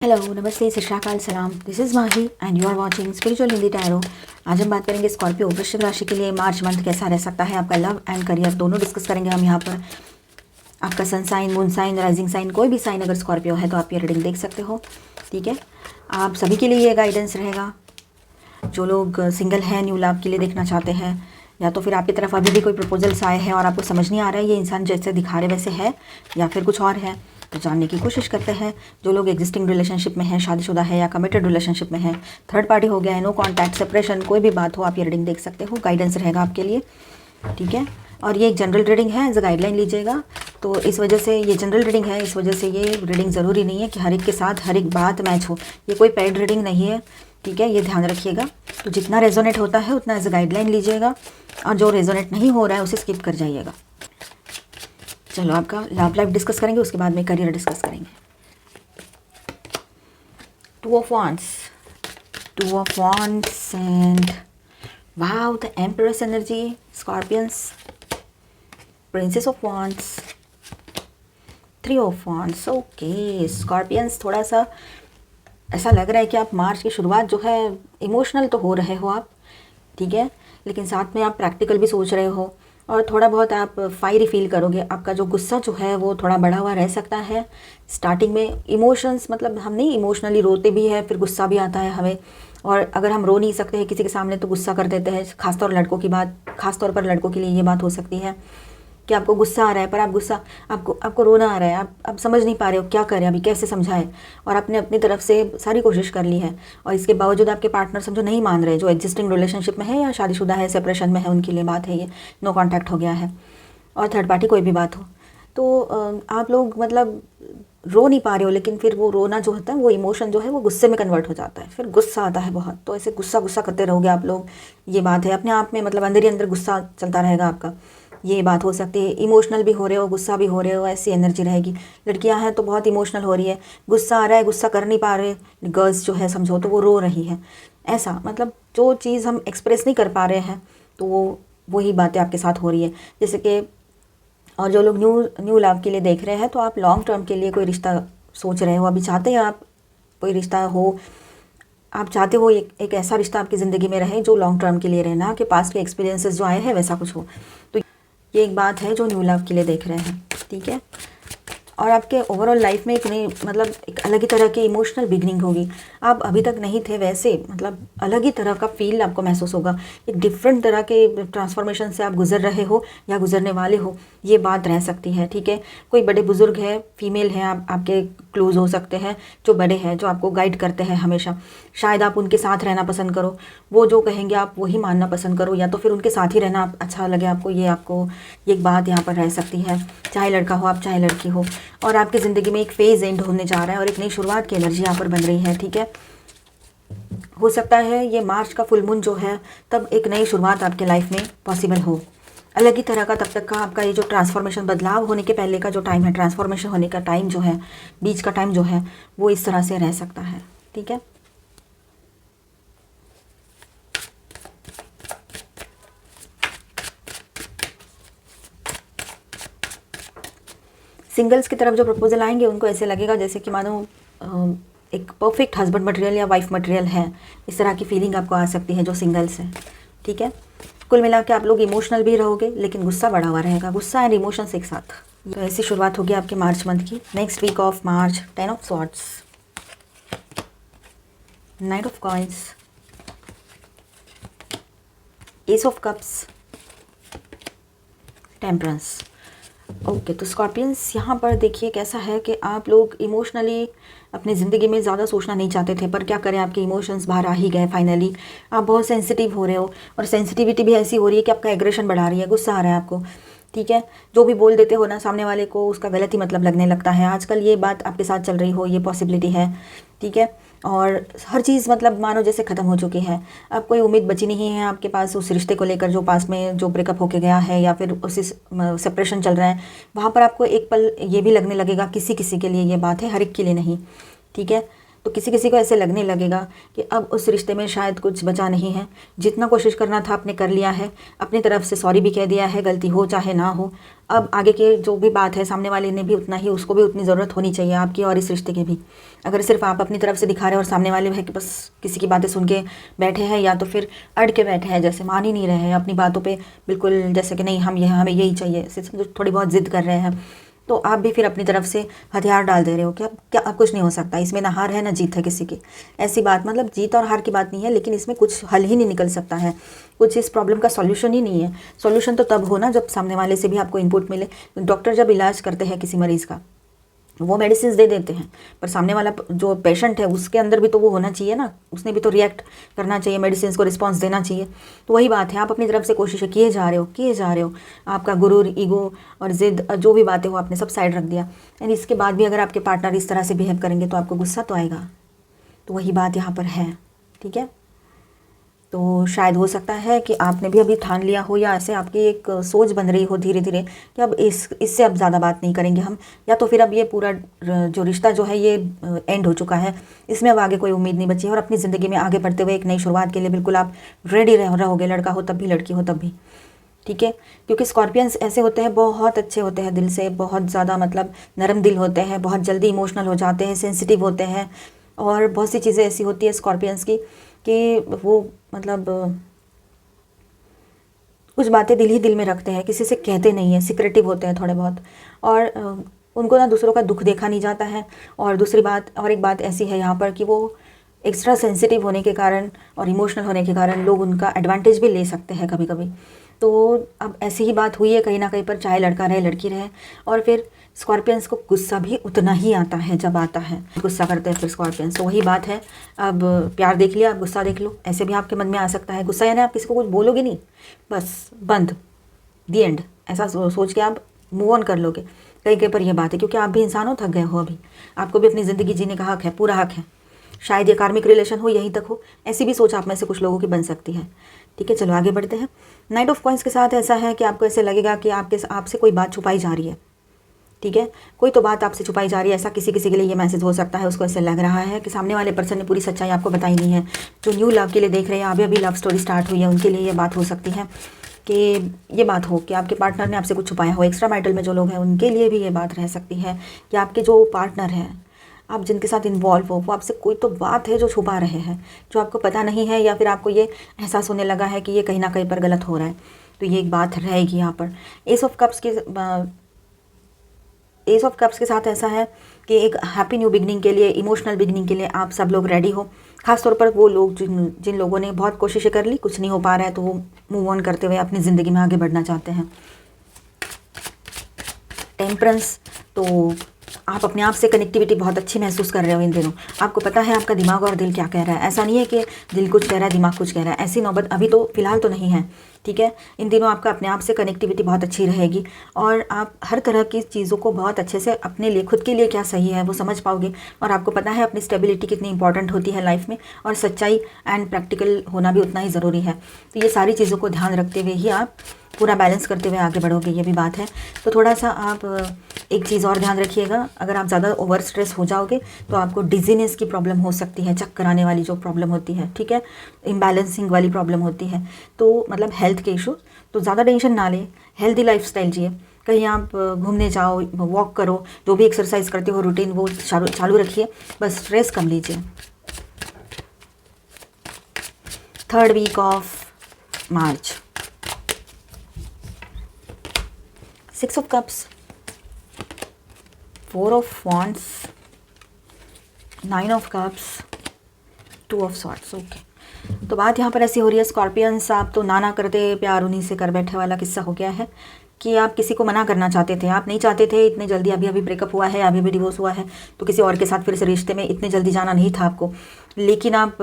Hello, नमस्ते, सत श्री अकाल, सलाम। This is Mahi and you are watching spiritual Hindi tarot. आज हम बात करेंगे स्कॉर्पियो वृश्चिक राशि के लिए मार्च मंथ कैसा रह सकता है। आपका लव एंड करियर दोनों डिस्कस करेंगे हम यहाँ पर। आपका sun sign, moon sign, rising sign, कोई भी साइन अगर स्कॉर्पियो है तो आप ये रीडिंग देख सकते हो। ठीक है, आप सभी के लिए ये गाइडेंस रहेगा। जो लोग सिंगल हैं, न्यू लव के लिए देखना चाहते हैं, या तो फिर आपकी तरफ अभी भी कोई प्रपोजल्स आए हैं और आपको समझ नहीं आ रहा है ये इंसान जैसे दिखा रहे वैसे है या फिर कुछ और है, तो जानने की कोशिश करते हैं। जो लोग एग्जिस्टिंग रिलेशनशिप में हैं, शादीशुदा है या कमिटेड रिलेशनशिप में है, थर्ड पार्टी हो गया है, नो कॉन्टैक्ट, सेपरेशन, कोई भी बात हो, आप ये रीडिंग देख सकते हो। गाइडेंस रहेगा आपके लिए। ठीक है, और ये एक जनरल रीडिंग है, एज अ गाइडलाइन लीजिएगा। तो इस वजह से ये जनरल रीडिंग है, इस वजह से ये रीडिंग ज़रूरी नहीं है कि हर एक के साथ हर एक बात मैच हो। ये कोई पेड रीडिंग नहीं है, ठीक है, ये ध्यान रखिएगा। तो जितना रेजोनेट होता है उतना एज अ गाइडलाइन लीजिएगा, और जो रेजोनेट नहीं हो रहा है उसे स्किप कर जाइएगा। चलो, आपका लव लाइफ डिस्कस करेंगे, उसके बाद में करियर डिस्कस करेंगे। Two of wands and wow, the empress energy, scorpions, princess of wands, three of wands। Okay scorpions, थोड़ा सा ऐसा लग रहा है कि आप मार्च की शुरुआत जो है इमोशनल तो हो रहे हो आप, ठीक है, लेकिन साथ में आप प्रैक्टिकल भी सोच रहे हो और थोड़ा बहुत आप फायरी फील करोगे। आपका जो गुस्सा जो है वो थोड़ा बढ़ा हुआ रह सकता है स्टार्टिंग में। इमोशंस मतलब हम नहीं इमोशनली रोते भी है, फिर गुस्सा भी आता है हमें, और अगर हम रो नहीं सकते हैं किसी के सामने तो गुस्सा कर देते हैं। खासतौर पर लड़कों के लिए ये बात हो सकती है कि आपको गुस्सा आ रहा है, पर आपको रोना आ रहा है, आप समझ नहीं पा रहे हो क्या करें, अभी कैसे समझाएं, और आपने अपनी तरफ से सारी कोशिश कर ली है, और इसके बावजूद आपके पार्टनर समझो नहीं मान रहे। जो एग्जिस्टिंग रिलेशनशिप में है या शादीशुदा है, सेपरेशन में है, उनके लिए बात है ये, नो कॉन्टैक्ट हो गया है, और थर्ड पार्टी कोई भी बात हो, तो आप लोग मतलब रो नहीं पा रहे हो, लेकिन फिर वो रोना जो होता है, वो इमोशन जो है वो गुस्से में कन्वर्ट हो जाता है, फिर गुस्सा आता है बहुत, तो ऐसे गुस्सा गुस्सा करते रहोगे आप लोग। ये बात है, अपने आप में मतलब अंदर ही अंदर गुस्सा चलता रहेगा आपका। ये बात हो सकती है, इमोशनल भी हो रहे हो, गुस्सा भी हो रहे हो, ऐसी एनर्जी रहेगी। लड़कियां हैं तो बहुत इमोशनल हो रही है, गुस्सा आ रहा है, गुस्सा कर नहीं पा रहे। गर्ल्स जो है समझो तो वो रो रही है, ऐसा मतलब जो चीज़ हम एक्सप्रेस नहीं कर पा रहे हैं तो वही बातें आपके साथ हो रही है। जैसे कि, और जो लोग न्यू लव के लिए देख रहे हैं, तो आप लॉन्ग टर्म के लिए कोई रिश्ता सोच रहे हो, अभी चाहते हैं आप कोई रिश्ता हो, आप चाहते हो एक ऐसा रिश्ता आपकी ज़िंदगी में रहे जो लॉन्ग टर्म के लिए रहे, ना कि पास्ट के एक्सपीरियंसेस जो आए हैं वैसा कुछ हो। तो ये एक बात है जो न्यू लव के लिए देख रहे हैं, ठीक है। और आपके ओवरऑल लाइफ में एक नई मतलब एक अलग ही तरह की इमोशनल बिगनिंग होगी। आप अभी तक नहीं थे वैसे, मतलब अलग ही तरह का फील आपको महसूस होगा। एक डिफरेंट तरह के ट्रांसफॉर्मेशन से आप गुजर रहे हो या गुजरने वाले हो, ये बात रह सकती है, ठीक है। कोई बड़े बुजुर्ग है, फीमेल हैं, आपके क्लोज हो सकते हैं, जो बड़े हैं, जो आपको गाइड करते हैं हमेशा। शायद आप उनके साथ रहना पसंद करो, वो जो कहेंगे आप वही मानना पसंद करो, या तो फिर उनके साथ ही रहना अच्छा लगे आपको। ये एक बात यहाँ पर रह सकती है, चाहे लड़का हो आप चाहे लड़की हो। और आपकी ज़िंदगी में एक फेज़ एंड होने जा रहा है और एक नई शुरुआत की एनर्जी यहाँ पर बन रही है, ठीक है। हो सकता है ये मार्च का फुल मून जो है तब एक नई शुरुआत आपके लाइफ में पॉसिबल हो, अलग ही तरह का। तब तक का आपका ये जो ट्रांसफॉर्मेशन, बदलाव होने के पहले का जो टाइम है, ट्रांसफॉर्मेशन होने का टाइम जो है, बीच का टाइम जो है, वो इस तरह से रह सकता है, ठीक है। सिंगल्स की तरफ जो प्रपोजल आएंगे उनको ऐसे लगेगा जैसे कि मानो एक परफेक्ट हस्बैंड मटेरियल या वाइफ मटेरियल है, इस तरह की फीलिंग आपको आ सकती है जो सिंगल्स है, ठीक है। कुल मिला के आप लोग इमोशनल भी रहोगे, लेकिन गुस्सा बढ़ा हुआ रहेगा, गुस्सा एंड इमोशंस एक साथ। तो ऐसी शुरुआत होगी आपके मार्च मंथ की। Next week of March, 10 of swords, knight of coins, ace of cups, temperance. Okay, तो स्कॉर्पियंस यहाँ पर देखिए कैसा है कि आप लोग इमोशनली अपनी ज़िंदगी में ज़्यादा सोचना नहीं चाहते थे, पर क्या करें, आपके इमोशंस बाहर आ ही गए फाइनली। आप बहुत सेंसिटिव हो रहे हो, और सेंसिटिविटी भी ऐसी हो रही है कि आपका एग्रेशन बढ़ा रही है, गुस्सा आ रहा है आपको, ठीक है। जो भी बोल देते हो ना सामने वाले को, उसका गलत ही मतलब लगने लगता है। आजकल ये बात आपके साथ चल रही हो, ये पॉसिबिलिटी है, ठीक है। और हर चीज़ मतलब मानो जैसे ख़त्म हो चुकी है, अब कोई उम्मीद बची नहीं है आपके पास उस रिश्ते को लेकर जो पास में जो ब्रेकअप होके गया है, या फिर उसी सेपरेशन चल रहा है, वहाँ पर आपको एक पल ये भी लगने लगेगा, किसी किसी के लिए ये बात है, हर एक के लिए नहीं, ठीक है। तो किसी किसी को ऐसे लगने लगेगा कि अब उस रिश्ते में शायद कुछ बचा नहीं है, जितना कोशिश करना था आपने कर लिया है, अपनी तरफ से सॉरी भी कह दिया है, गलती हो चाहे ना हो। अब आगे के जो भी बात है सामने वाले ने भी उतना ही, उसको भी उतनी ज़रूरत होनी चाहिए आपकी और इस रिश्ते की भी। अगर सिर्फ आप अपनी तरफ से दिखा रहे हैं और सामने वाले है कि बस किसी की बातें सुन के बैठे हैं या तो फिर अड़ के बैठे हैं, जैसे मान ही नहीं रहे हैं अपनी बातों पे बिल्कुल, जैसे कि नहीं हमें यही चाहिए, सिर्फ थोड़ी बहुत ज़िद कर रहे हैं, तो आप भी फिर अपनी तरफ से हथियार डाल दे रहे हो कि अब क्या, अब कुछ नहीं हो सकता, इसमें ना हार है ना जीत है किसी की। ऐसी बात, मतलब जीत और हार की बात नहीं है, लेकिन इसमें कुछ हल ही नहीं निकल सकता है, कुछ इस प्रॉब्लम का सॉल्यूशन ही नहीं है। सॉल्यूशन तो तब हो ना जब सामने वाले से भी आपको इनपुट मिले। डॉक्टर जब इलाज करते हैं किसी मरीज़ का, वो मेडिसिन दे देते हैं, पर सामने वाला जो पेशेंट है उसके अंदर भी तो वो होना चाहिए ना, उसने भी तो रिएक्ट करना चाहिए, मेडिसिन को रिस्पांस देना चाहिए। तो वही बात है, आप अपनी तरफ से कोशिश किए जा रहे हो, आपका गुरूर, ईगो और ज़िद जो भी बातें हो आपने सब साइड रख दिया। एंड इसके बाद भी अगर आपके पार्टनर इस तरह से बिहेव करेंगे तो आपको गुस्सा तो आएगा। तो वही बात यहाँ पर है, ठीक है। तो शायद हो सकता है कि आपने भी अभी ठान लिया हो, या ऐसे आपकी एक सोच बन रही हो धीरे धीरे कि अब इससे अब ज़्यादा बात नहीं करेंगे हम, या तो फिर अब ये पूरा जो रिश्ता जो है ये एंड हो चुका है, इसमें अब आगे कोई उम्मीद नहीं बची है, और अपनी ज़िंदगी में आगे बढ़ते हुए एक नई शुरुआत के लिए बिल्कुल आप रेडी रहोगे, लड़का हो तब भी लड़की हो तब भी, ठीक है। क्योंकि स्कॉर्पियंस ऐसे होते हैं, बहुत अच्छे होते हैं दिल से, बहुत ज़्यादा मतलब नरम दिल होते हैं, बहुत जल्दी इमोशनल हो जाते हैं, सेंसिटिव होते हैं, और बहुत सी चीज़ें ऐसी होती है स्कॉर्पियंस की कि वो मतलब कुछ बातें दिल ही दिल में रखते हैं, किसी से कहते नहीं हैं, सिक्रेटिव होते हैं थोड़े बहुत, और उनको ना दूसरों का दुख देखा नहीं जाता है। और दूसरी बात, और एक बात ऐसी है यहाँ पर कि वो एक्स्ट्रा सेंसिटिव होने के कारण और इमोशनल होने के कारण लोग उनका एडवांटेज भी ले सकते हैं कभी कभी। तो अब ऐसी ही बात हुई है कहीं ना कहीं पर, चाहे लड़का रहे लड़की रहे। और फिर स्कॉर्पियंस को गुस्सा भी उतना ही आता है, जब आता है गुस्सा करते हैं फिर स्कॉर्पियंस। तो वही बात है, अब प्यार देख लिया, अब गुस्सा देख लो, ऐसे भी आपके मन में आ सकता है गुस्सा, यानी आप किसी को कुछ बोलोगे नहीं, बस बंद, दी एंड, ऐसा सोच के आप मूव ऑन कर लोगे। कहीं पर यह बात है, क्योंकि आप भी इंसान हो, थक गए हो, अभी आपको भी अपनी ज़िंदगी जीने का हक है, पूरा हक है। शायद ये कार्मिक रिलेशन हो, यहीं तक हो, ऐसी भी सोच आप में से कुछ लोगों की बन सकती है, ठीक है। चलो आगे बढ़ते हैं। नाइट ऑफ कॉइंस के साथ ऐसा है कि आपको ऐसे लगेगा कि आपसे कोई बात छुपाई जा रही है, ठीक है, कोई तो बात आपसे छुपाई जा रही है, ऐसा किसी के लिए ये मैसेज हो सकता है। उसको ऐसे लग रहा है कि सामने वाले पर्सन ने पूरी सच्चाई आपको बताई नहीं है। जो न्यू लव के लिए देख रहे हैं, अभी लव स्टोरी स्टार्ट हुई है, उनके लिए ये बात हो सकती है कि ये बात हो कि आपके पार्टनर ने आपसे कुछ छुपाया हो। एक्स्ट्रा मैरिटल में जो लोग हैं उनके लिए भी ये बात रह सकती है कि आपके जो पार्टनर हैं, आप जिनके साथ इन्वॉल्व हो, वो आपसे कोई तो बात है जो छुपा रहे हैं, जो आपको पता नहीं है, या फिर आपको ये एहसास होने लगा है कि ये कहीं ना कहीं पर गलत हो रहा है। तो ये एक बात रहेगी यहाँ पर। एस ऑफ कप्स के साथ ऐसा है कि एक हैप्पी न्यू बिगनिंग के लिए, इमोशनल बिगनिंग के लिए आप सब लोग रेडी हो। खासतौर पर वो लोग जिन लोगों ने बहुत कोशिशें कर ली, कुछ नहीं हो पा रहा है, तो वो मूव ऑन करते हुए अपनी ज़िंदगी में आगे बढ़ना चाहते हैं। टेम्परेंस, तो आप अपने आप से कनेक्टिविटी बहुत अच्छी महसूस कर रहे हो इन दिनों। आपको पता है आपका दिमाग और दिल क्या कह रहा है। ऐसा नहीं है कि दिल कुछ कह रहा है, दिमाग कुछ कह रहा है, ऐसी नौबत अभी तो फ़िलहाल तो नहीं है, ठीक है। इन दिनों आपका अपने आप से कनेक्टिविटी बहुत अच्छी रहेगी, और आप हर तरह की चीज़ों को बहुत अच्छे से अपने लिए, खुद के लिए क्या सही है वो समझ पाओगे। और आपको पता है अपनी स्टेबिलिटी कितनी इंपॉर्टेंट होती है लाइफ में, और सच्चाई एंड प्रैक्टिकल होना भी उतना ही ज़रूरी है। तो ये सारी चीज़ों को ध्यान रखते हुए ही आप पूरा बैलेंस करते हुए आगे बढ़ोगे, ये भी बात है। तो थोड़ा सा आप एक चीज़ और ध्यान रखिएगा, अगर आप ज़्यादा ओवर स्ट्रेस हो जाओगे तो आपको डिजीनेस की प्रॉब्लम हो सकती है, चक्कर आने वाली जो प्रॉब्लम होती है, ठीक है, इम्बैलेंसिंग वाली प्रॉब्लम होती है। तो मतलब हेल्थ के इशू, तो ज़्यादा टेंशन ना लें, हेल्दी लाइफस्टाइल जिए। कहीं आप घूमने जाओ, वॉक करो, जो भी एक्सरसाइज करते हो रूटीन वो चालू रखिए, बस स्ट्रेस कम लीजिए। 3rd week of March. 6 of cups, 4 of wands, 9 of cups, 2 of swords. Okay, तो बात यहाँ पर ऐसी हो रही है स्कॉर्पियंस, आप तो ना करते प्यार उन्हीं से कर बैठे वाला किस्सा हो गया है कि आप किसी को मना करना चाहते थे, आप नहीं चाहते थे इतने जल्दी, अभी ब्रेकअप हुआ है, अभी डिवोर्स हुआ है, तो किसी और के साथ फिर से रिश्ते में इतने जल्दी जाना नहीं था आपको। लेकिन आप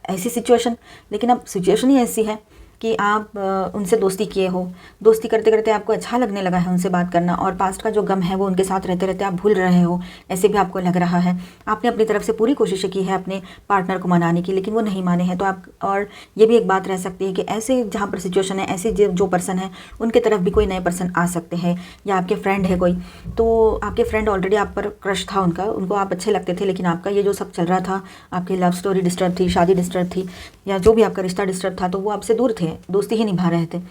ऐसी सिचुएशन, लेकिन अब सिचुएशन ही ऐसी है, कि आप उनसे दोस्ती किए हो, दोस्ती करते करते आपको अच्छा लगने लगा है उनसे बात करना, और पास्ट का जो गम है वो उनके साथ रहते रहते आप भूल रहे हो, ऐसे भी आपको लग रहा है। आपने अपनी तरफ से पूरी कोशिश की है अपने पार्टनर को मनाने की, लेकिन वो नहीं माने हैं। तो आप, और ये भी एक बात रह सकती है कि ऐसे जहाँ पर सिचुएशन है, ऐसे जो पर्सन है उनके तरफ भी कोई नए पर्सन आ सकते हैं, या आपके फ्रेंड है कोई, तो आपके फ्रेंड ऑलरेडी आप पर क्रश था उनका, उनको आप अच्छे लगते थे, लेकिन आपका ये जो सब चल रहा था, आपकी लव स्टोरी डिस्टर्ब थी, शादी डिस्टर्ब थी, या जो भी आपका रिश्ता डिस्टर्ब था, तो वो आपसे दूर थे, दोस्ती ही निभा रहे थे।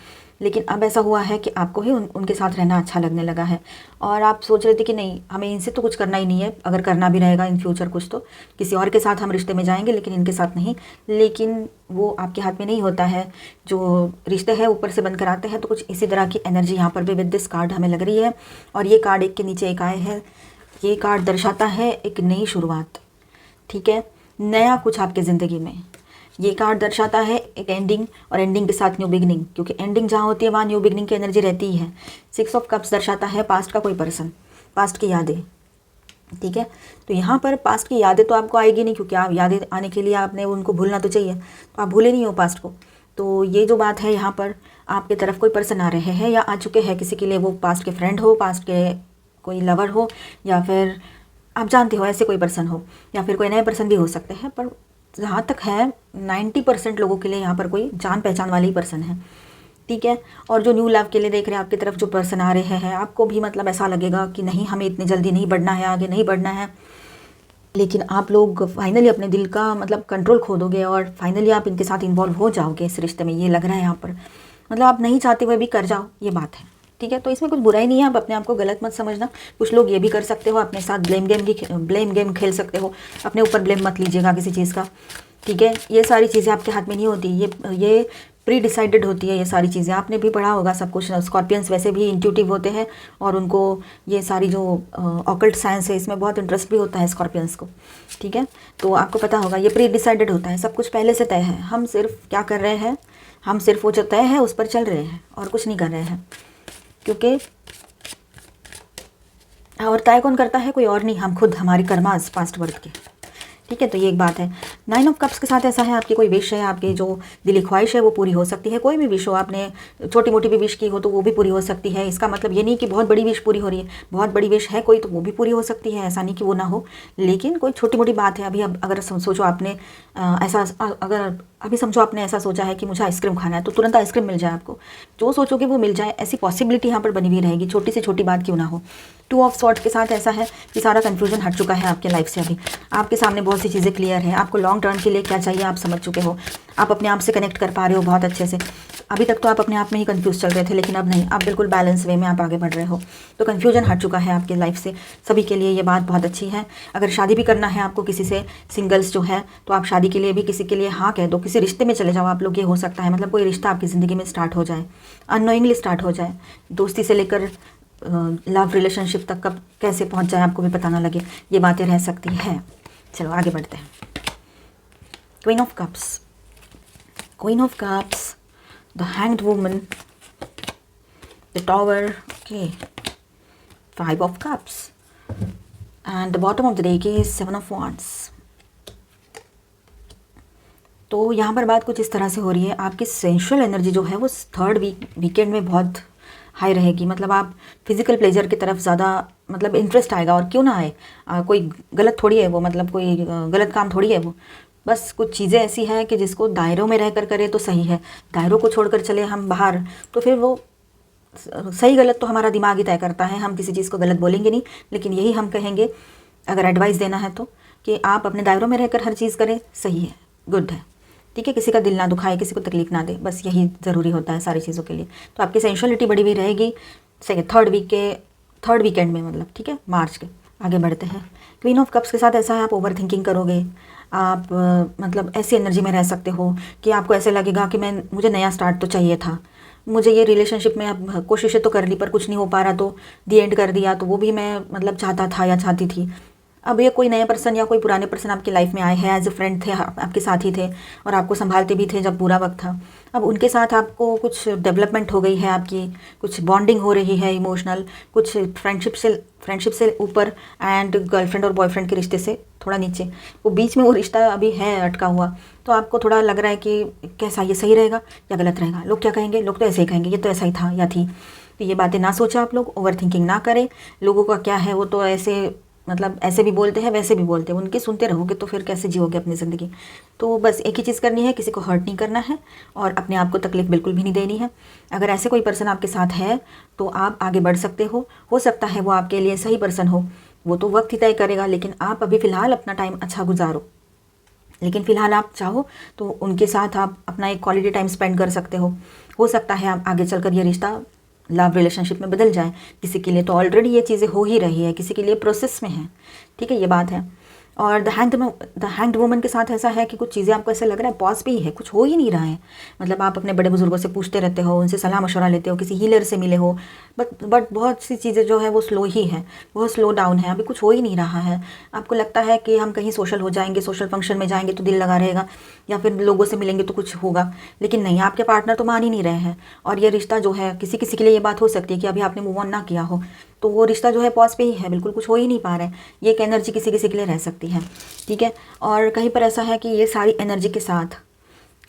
लेकिन अब ऐसा हुआ है कि आपको ही उनके साथ रहना अच्छा लगने लगा है, और आप सोच रहे थे कि नहीं, हमें इनसे तो कुछ करना ही नहीं है, अगर करना भी रहेगा इन फ्यूचर कुछ तो किसी और के साथ हम रिश्ते में जाएंगे, लेकिन इनके साथ नहीं। लेकिन वो आपके हाथ में नहीं होता है, जो रिश्ते हैं ऊपर से बनकर आते हैं। तो कुछ इसी तरह की एनर्जी यहाँ पर भी विद दिस कार्ड हमें लग रही है, और ये कार्ड एक के नीचे एक आए हैं। ये कार्ड दर्शाता है एक नई शुरुआत, ठीक है, नया कुछ आपके ज़िंदगी में। ये कार्ड दर्शाता है एक एंडिंग, और एंडिंग के साथ न्यू बिगनिंग, क्योंकि एंडिंग जहाँ होती है वहाँ न्यू बिगनिंग की एनर्जी रहती ही है। 6 ऑफ कप्स दर्शाता है पास्ट का कोई पर्सन, पास्ट की यादें, ठीक है। तो यहाँ पर पास्ट की यादें तो आपको आएगी नहीं, क्योंकि आप यादें आने के लिए आपने उनको भूलना तो चाहिए, तो आप भूले नहीं हो पास्ट को। तो ये जो बात है, यहाँ पर आपके तरफ कोई पर्सन आ रहे हैं या आ चुके हैं किसी के लिए, वो पास्ट के फ्रेंड हो, पास्ट के कोई लवर हो, या फिर आप जानते हो ऐसे कोई पर्सन हो, या फिर कोई नए पर्सन भी हो सकते हैं। पर जहाँ तक है 90% लोगों के लिए यहाँ पर कोई जान पहचान वाले ही पर्सन है, ठीक है। और जो न्यू लव के लिए देख रहे हैं आपकी तरफ जो पर्सन आ रहे हैं, आपको भी मतलब ऐसा लगेगा कि नहीं, हमें इतनी जल्दी नहीं बढ़ना है, आगे नहीं बढ़ना है, लेकिन आप लोग फाइनली अपने दिल का मतलब कंट्रोल खो दोगे, और फाइनली आप इनके साथ इन्वॉल्व हो जाओगे इस रिश्ते में, ये लग रहा है यहाँ पर। मतलब आप नहीं चाहते हुए भी कर जाओ, ये बात है, ठीक है। तो इसमें कुछ बुराई नहीं है, आप अपने आप को गलत मत समझना। कुछ लोग ये भी कर सकते हो, अपने साथ ब्लेम गेम खेल सकते हो, अपने ऊपर ब्लेम मत लीजिएगा किसी चीज़ का, ठीक है। ये सारी चीज़ें आपके हाथ में नहीं होती, ये प्री डिसाइडेड होती है ये सारी चीज़ें। आपने भी पढ़ा होगा सब कुछ, स्कॉर्पियंस वैसे भी इंट्यूटिव होते हैं, और उनको ये सारी जो ऑकल्ट साइंस है इसमें बहुत इंटरेस्ट भी होता है स्कॉर्पियंस को, ठीक है। तो आपको पता होगा ये प्री डिसाइडेड होता है, सब कुछ पहले से तय है। हम सिर्फ क्या कर रहे हैं, हम सिर्फ वो जो तय है उस पर चल रहे हैं, और कुछ नहीं कर रहे हैं, क्योंकि और तय कौन करता है, कोई और नहीं, हम खुद, हमारी कर्मास पास्ट बर्थ के, ठीक है। तो ये एक बात है। 9 ऑफ कप्स के साथ ऐसा है, आपकी कोई विश है, आपकी जो दिली ख्वाहिश है वो पूरी हो सकती है। कोई भी विश हो, आपने छोटी मोटी भी विश की हो तो वो भी पूरी हो सकती है। इसका मतलब ये नहीं कि बहुत बड़ी विश पूरी हो रही है, बहुत बड़ी विश है कोई तो वो भी पूरी हो सकती है, ऐसा नहीं कि वो ना हो। लेकिन कोई छोटी मोटी बात है, अभी अब अगर सोचो आपने अगर अभी समझो आपने ऐसा सोचा है कि मुझे आइसक्रीम खाना है, तो तुरंत आइसक्रीम मिल जाए आपको, जो सोचोगे वो मिल जाए, ऐसी पॉसिबिलिटी यहाँ पर बनी हुई रहेगी, छोटी से छोटी बात क्यों ना हो। 2 ऑफ सॉर्ट्स के साथ ऐसा है कि सारा कन्फ्यूजन हट चुका है आपके लाइफ से, अभी आपके सामने बहुत सी चीज़ें क्लियर है, आपको लॉन्ग टर्म के लिए क्या चाहिए आप समझ चुके हो, आप अपने आप से कनेक्ट कर पा रहे हो बहुत अच्छे से। अभी तक तो आप अपने आप में ही कंफ्यूज चल रहे थे, लेकिन अब नहीं, आप बिल्कुल बैलेंस वे में आप आगे बढ़ रहे हो, तो कन्फ्यूजन हट चुका है आपकी लाइफ से। सभी के लिए ये बात बहुत अच्छी है। अगर शादी भी करना है आपको किसी से, सिंगल्स जो है, तो आप शादी के लिए भी किसी के लिए हाँ कह दो, किसी रिश्ते में चले जाओ आप लोग, ये हो सकता है। मतलब कोई रिश्ता आपकी ज़िंदगी में स्टार्ट हो जाए, अननोइंगली स्टार्ट हो जाए, दोस्ती से लेकर लव रिलेशनशिप तक कब कैसे पहुंच जाए आपको भी पता ना लगे, ये बातें रह सकती है। चलो आगे बढ़ते हैं। Queen of cups, queen of cups, the hanged woman, the tower, okay, 5 of cups, and the bottom of the deck is 7 of wands. तो यहाँ पर बात कुछ इस तरह से हो रही है, आपकी सेंशुअल एनर्जी जो है वो थर्ड वीकेंड में बहुत हाई रहेगी। मतलब आप फिजिकल प्लेजर की तरफ ज़्यादा मतलब इंटरेस्ट आएगा, और क्यों ना आए, कोई गलत थोड़ी है वो, मतलब कोई गलत काम थोड़ी है वो, बस कुछ चीज़ें ऐसी हैं कि जिसको दायरों में रहकर करे तो सही है, दायरों को छोड़कर चले हम बाहर तो फिर वो सही गलत तो हमारा दिमाग ही तय करता है, हम किसी चीज़ को गलत बोलेंगे नहीं। लेकिन यही हम कहेंगे अगर एडवाइस देना है तो, कि आप अपने दायरों में रहकर हर चीज़ करें, सही है, गुड है, ठीक है। किसी का दिल ना दुखाए, किसी को तकलीफ ना दे, बस यही ज़रूरी होता है सारी चीज़ों के लिए। तो आपकी सेंशुअलिटी बढ़ी हुई रहेगी थर्ड वीकेंड में, मतलब ठीक है, मार्च के। आगे बढ़ते हैं। क्वीन ऑफ कप्स के साथ ऐसा है, आप ओवर थिंकिंग करोगे, आप मतलब ऐसी एनर्जी में रह सकते हो कि आपको ऐसे लगेगा कि मुझे नया स्टार्ट तो चाहिए था, मुझे ये रिलेशनशिप में अब कोशिशें तो कर ली पर कुछ नहीं हो पा रहा, तो दी एंड कर दिया, तो वो भी मैं मतलब चाहता था या चाहती थी। अब ये कोई नए पर्सन या कोई पुराने पर्सन आपकी लाइफ में आए हैं, एज ए फ्रेंड थे, आपके साथी थे और आपको संभालते भी थे जब बुरा वक्त था। अब उनके साथ आपको कुछ डेवलपमेंट हो गई है, आपकी कुछ बॉन्डिंग हो रही है इमोशनल, कुछ फ्रेंडशिप से ऊपर, एंड गर्लफ्रेंड और बॉयफ्रेंड के रिश्ते से थोड़ा नीचे, वो बीच में वो रिश्ता अभी है अटका हुआ, तो आपको थोड़ा लग रहा है कि कैसा, ये सही रहेगा या गलत रहेगा, लोग क्या कहेंगे, लोग तो ऐसे ही कहेंगे, ये तो ऐसा ही था या थी। तो ये बातें ना सोचा आप लोग, ओवर थिंकिंग ना करें। लोगों का क्या है, वो तो ऐसे मतलब ऐसे भी बोलते हैं वैसे भी बोलते हैं, उनकी सुनते रहोगे तो फिर कैसे जियोगे अपनी ज़िंदगी। तो बस एक ही चीज़ करनी है, किसी को हर्ट नहीं करना है और अपने आप को तकलीफ बिल्कुल भी नहीं देनी है। अगर ऐसे कोई पर्सन आपके साथ है तो आप आगे बढ़ सकते हो सकता है वो आपके लिए सही पर्सन हो, वो तो वक्त ही तय करेगा, लेकिन आप अभी फ़िलहाल अपना टाइम अच्छा गुजारो। लेकिन फ़िलहाल आप चाहो तो उनके साथ आप अपना एक क्वालिटी टाइम स्पेंड कर सकते हो सकता है आप आगे चलकर ये रिश्ता लव रिलेशनशिप में बदल जाए। किसी के लिए तो ऑलरेडी ये चीज़ें हो ही रही है, किसी के लिए प्रोसेस में है, ठीक है, ये बात है। और द हैंग्ड वुमन के साथ ऐसा है कि कुछ चीज़ें आपको ऐसा लग रहा है पॉज पे ही है, कुछ हो ही नहीं रहा है। मतलब आप अपने बड़े बुजुर्गों से पूछते रहते हो, उनसे सलाह मशवरा लेते हो, किसी हीलर से मिले हो, बट बहुत सी चीज़ें जो है वो स्लो ही है, बहुत स्लो डाउन है, अभी कुछ हो ही नहीं रहा है। आपको लगता है कि हम कहीं सोशल हो जाएंगे, सोशल फंक्शन में जाएंगे तो दिल लगा रहेगा, या फिर लोगों से मिलेंगे तो कुछ होगा, लेकिन नहीं, आपके पार्टनर तो मान ही नहीं रहे हैं। और ये रिश्ता जो है, किसी किसी के लिए ये बात हो सकती है कि अभी आपने मूव ऑन ना किया हो, तो वो रिश्ता जो है पॉज पे ही है, बिल्कुल कुछ हो ही नहीं पा रहा है। ये एक एनर्जी किसी किसी के लिए रह सकती है, ठीक है। और कहीं पर ऐसा है कि ये सारी एनर्जी के साथ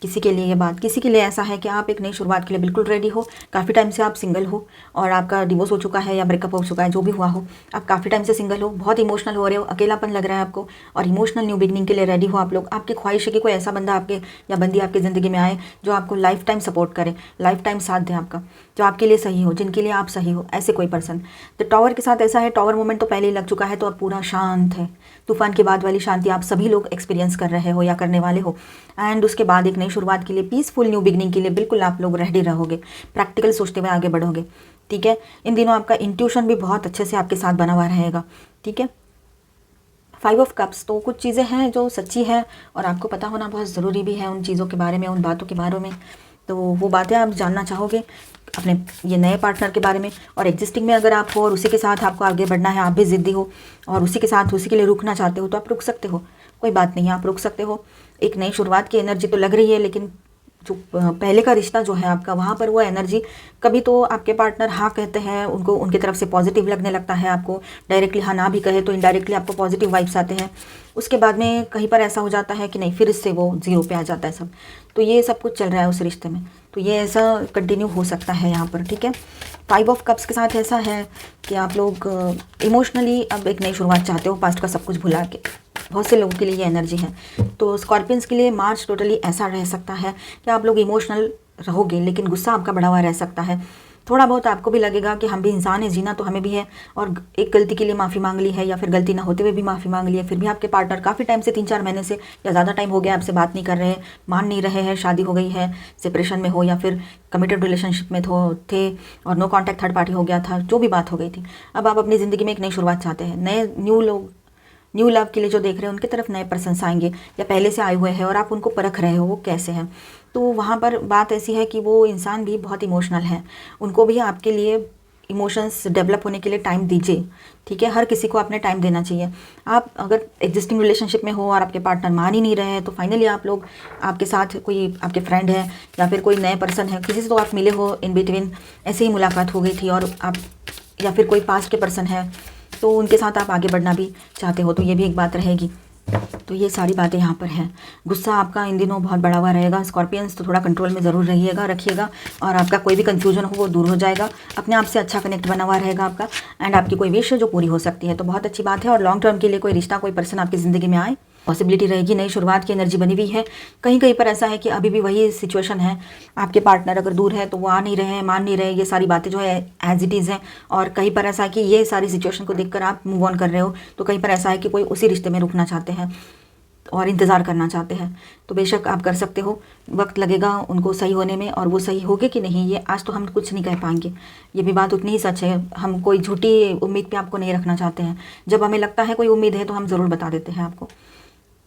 किसी के लिए ये बात, किसी के लिए ऐसा है कि आप एक नई शुरुआत के लिए बिल्कुल रेडी हो। काफ़ी टाइम से आप सिंगल हो और आपका डिवोर्स हो चुका है या ब्रेकअप हो चुका है, जो भी हुआ हो, आप काफ़ी टाइम से सिंगल हो, बहुत इमोशनल हो रहे हो, अकेलापन लग रहा है आपको और इमोशनल न्यू बिगनिंग के लिए रेडी हो आप लोग। आपकी ख्वाहिश है कि कोई ऐसा बंदा आपके या बंदी आपकी ज़िंदगी में आए जो आपको लाइफ टाइम सपोर्ट करे, लाइफ टाइम साथ दे आपका, जो आपके लिए सही हो, जिनके लिए आप सही हो, ऐसे कोई पर्सन। तो टावर के साथ ऐसा है, टावर मोमेंट तो पहले ही लग चुका है, तो अब पूरा शांत है। तूफान के बाद वाली शांति आप सभी लोग एक्सपीरियंस कर रहे हो या करने वाले हो। एंड उसके बाद एक नई शुरुआत के लिए, पीसफुल न्यू बिगनिंग के लिए बिल्कुल आप लोग रेडी रहोगे, प्रैक्टिकल सोचते हुए आगे बढ़ोगे, ठीक है। इन दिनों आपका इंट्यूशन भी बहुत अच्छे से आपके साथ बना हुआ रहेगा, ठीक है। 5 ऑफ कप्स, तो कुछ चीज़ें हैं जो सच्ची हैं और आपको पता होना बहुत ज़रूरी भी है उन चीज़ों के बारे में, उन बातों के बारे में। तो वो बातें आप जानना चाहोगे अपने ये नए पार्टनर के बारे में। और एग्जिस्टिंग में अगर आप हो और उसी के साथ आपको आगे बढ़ना है, आप भी ज़िद्दी हो और उसी के साथ उसी के लिए रुकना चाहते हो, तो आप रुक सकते हो, कोई बात नहीं, आप रुक सकते हो। एक नई शुरुआत की एनर्जी तो लग रही है, लेकिन जो पहले का रिश्ता जो है आपका, वहाँ पर वो एनर्जी, कभी तो आपके पार्टनर हाँ कहते हैं, उनको उनकी तरफ से पॉजिटिव लगने लगता है आपको, डायरेक्टली हाँ ना भी कहे तो इनडायरेक्टली आपको पॉजिटिव वाइब्स आते हैं। उसके बाद में कहीं पर ऐसा हो जाता है कि नहीं, फिर इससे वो जीरो पे आ जाता है सब। तो ये सब कुछ चल रहा है उस रिश्ते में, तो ये ऐसा कंटिन्यू हो सकता है यहाँ पर, ठीक है। 5 ऑफ कप्स के साथ ऐसा है कि आप लोग इमोशनली अब एक नई शुरुआत चाहते हो, पास्ट का सब कुछ भुला के। बहुत से लोगों के लिए ये एनर्जी है। तो स्कॉर्पियंस के लिए मार्च टोटली ऐसा रह सकता है कि आप लोग इमोशनल रहोगे, लेकिन गुस्सा आपका बढ़ा हुआ रह सकता है। थोड़ा बहुत आपको भी लगेगा कि हम भी इंसान हैं, जीना तो हमें भी है, और एक गलती के लिए माफ़ी मांग ली है या फिर गलती ना होते हुए भी माफ़ी मांग ली है, फिर भी आपके पार्टनर काफ़ी टाइम से, 3-4 महीने से या ज़्यादा टाइम हो गया आपसे बात नहीं कर रहे हैं, मान नहीं रहे हैं, शादी हो गई है, सेपरेशन में हो या फिर कमिटेड रिलेशनशिप में थे और नो कॉन्टैक्ट थर्ड पार्टी हो गया था, जो भी बात हो गई थी। अब आप अपनी ज़िंदगी में एक नई शुरुआत चाहते हैं, नए न्यू लव के लिए जो देख रहे हैं उनकी तरफ नए पर्सन आएंगे या पहले से आए हुए हैं और आप उनको परख रहे हो वो कैसे हैं। तो वहाँ पर बात ऐसी है कि वो इंसान भी बहुत इमोशनल है, उनको भी आपके लिए इमोशंस डेवलप होने के लिए टाइम दीजिए, ठीक है। हर किसी को अपने टाइम देना चाहिए। आप अगर एग्जिस्टिंग रिलेशनशिप में हो और आपके पार्टनर मान ही नहीं रहे हैं, तो फाइनली आप लोग, आपके साथ कोई आपके फ्रेंड है या फिर कोई नए पर्सन है, किसी से तो आप मिले हो इन बिटवीन, ऐसे ही मुलाकात हो गई थी और आप, या फिर कोई पास्ट के पर्सन है तो उनके साथ आप आगे बढ़ना भी चाहते हो, तो ये भी एक बात रहेगी। तो ये सारी बातें यहाँ पर हैं। गुस्सा आपका इन दिनों बहुत बढ़ा हुआ रहेगा स्कॉर्पियंस, तो थोड़ा कंट्रोल में ज़रूर रखिएगा और आपका कोई भी कंफ्यूजन हो वो दूर हो जाएगा, अपने आप से अच्छा कनेक्ट बना हुआ रहेगा आपका, एंड आपकी कोई विश जो पूरी हो सकती है, तो बहुत अच्छी बात है। और लॉन्ग टर्म के लिए कोई रिश्ता, कोई पर्सन आपकी ज़िंदगी में आए, पॉसिबिलिटी रहेगी। नई शुरुआत की एनर्जी बनी हुई है। कहीं कहीं पर ऐसा है कि अभी भी वही सिचुएशन है, आपके पार्टनर अगर दूर है तो वो आ नहीं रहे हैं, मान नहीं रहे, ये सारी बातें जो है एज इट इज़ हैं। और कहीं पर ऐसा है कि ये सारी सिचुएशन को देखकर आप मूव ऑन कर रहे हो, तो कहीं पर ऐसा है कि कोई उसी रिश्ते में रुकना चाहते हैं और इंतज़ार करना चाहते हैं। तो बेशक आप कर सकते हो, वक्त लगेगा उनको सही होने में, और वो सही होगे कि नहीं ये आज तो हम कुछ नहीं कह पाएंगे, ये भी बात उतनी ही सच है। हम कोई झूठी उम्मीद पे आपको नहीं रखना चाहते हैं, जब हमें लगता है कोई उम्मीद है तो हम ज़रूर बता देते हैं आपको,